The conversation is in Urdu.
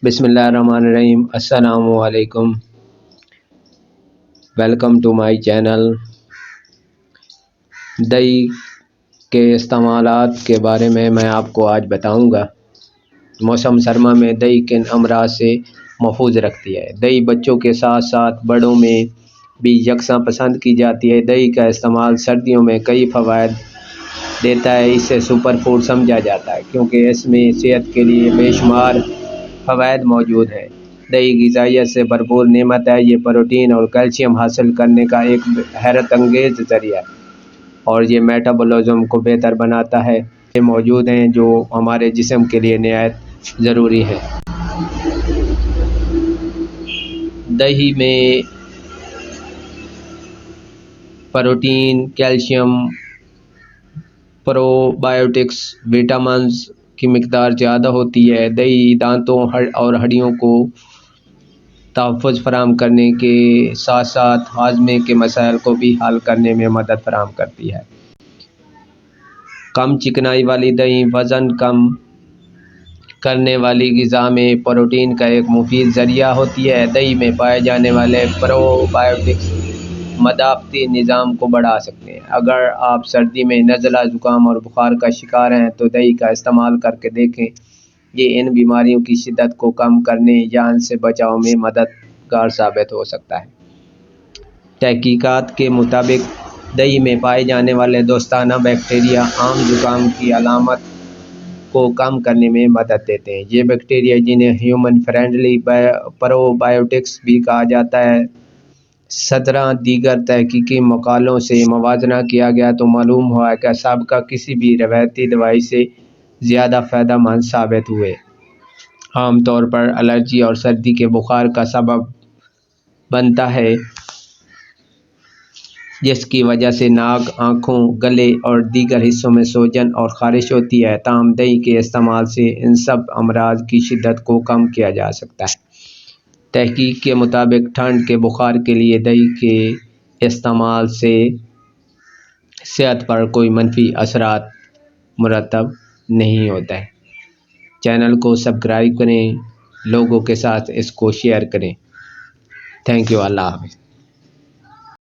بسم اللہ الرحمن الرحیم۔ السلام علیکم، ویلکم ٹو مائی چینل۔ دہی کے استعمالات کے بارے میں آپ کو آج بتاؤں گا۔ موسم سرما میں دہی کن امراض سے محفوظ رکھتی ہے؟ دہی بچوں کے ساتھ ساتھ بڑوں میں بھی یکساں پسند کی جاتی ہے۔ دہی کا استعمال سردیوں میں کئی فوائد دیتا ہے۔ اسے سپر فوڈ سمجھا جاتا ہے کیونکہ اس میں صحت کے لیے بے شمار فوائد موجود ہیں۔ دہی غذائیت سے بھرپور نعمت ہے۔ یہ پروٹین اور کیلشیم حاصل کرنے کا ایک حیرت انگیز ذریعہ ہے اور یہ میٹابولزم کو بہتر بناتا ہے۔ یہ موجود ہیں جو ہمارے جسم کے لیے نہایت ضروری ہے۔ دہی میں پروٹین، کیلشیم، پرو بایوٹکس، وٹامنز کی مقدار زیادہ ہوتی ہے۔ دہی دانتوں اور ہڈیوں کو تحفظ فراہم کرنے کے ساتھ ساتھ ہاضمے کے مسائل کو بھی حل کرنے میں مدد فراہم کرتی ہے۔ کم چکنائی والی دہی وزن کم کرنے والی غذا میں پروٹین کا ایک مفید ذریعہ ہوتی ہے۔ دہی میں پائے جانے والے پرو بایوٹکس مدافعتی نظام کو بڑھا سکتے ہیں۔ اگر آپ سردی میں نزلہ، زکام اور بخار کا شکار ہیں تو دہی کا استعمال کر کے دیکھیں۔ یہ ان بیماریوں کی شدت کو کم کرنے یا ان سے بچاؤ میں مددگار ثابت ہو سکتا ہے۔ تحقیقات کے مطابق دہی میں پائے جانے والے دوستانہ بیکٹیریا عام زکام کی علامات کو کم کرنے میں مدد دیتے ہیں۔ یہ بیکٹیریا، جنہیں ہیومن فرینڈلی پرو بایوٹکس بھی کہا جاتا ہے، 17 دیگر تحقیقی مقالوں سے موازنہ کیا گیا تو معلوم ہوا کہ سابقہ کسی بھی روایتی دوائی سے زیادہ فائدہ مند ثابت ہوئے۔ عام طور پر الرجی اور سردی کے بخار کا سبب بنتا ہے، جس کی وجہ سے ناک، آنکھوں، گلے اور دیگر حصوں میں سوجن اور خارش ہوتی ہے۔ تاہم دہی کے استعمال سے ان سب امراض کی شدت کو کم کیا جا سکتا ہے۔ تحقیق کے مطابق ٹھنڈ کے بخار کے لیے دہی کے استعمال سے صحت پر کوئی منفی اثرات مرتب نہیں ہوتا ہے۔ چینل کو سبسکرائب کریں، لوگوں کے ساتھ اس کو شیئر کریں۔ تھینک یو، اللہ حافظ۔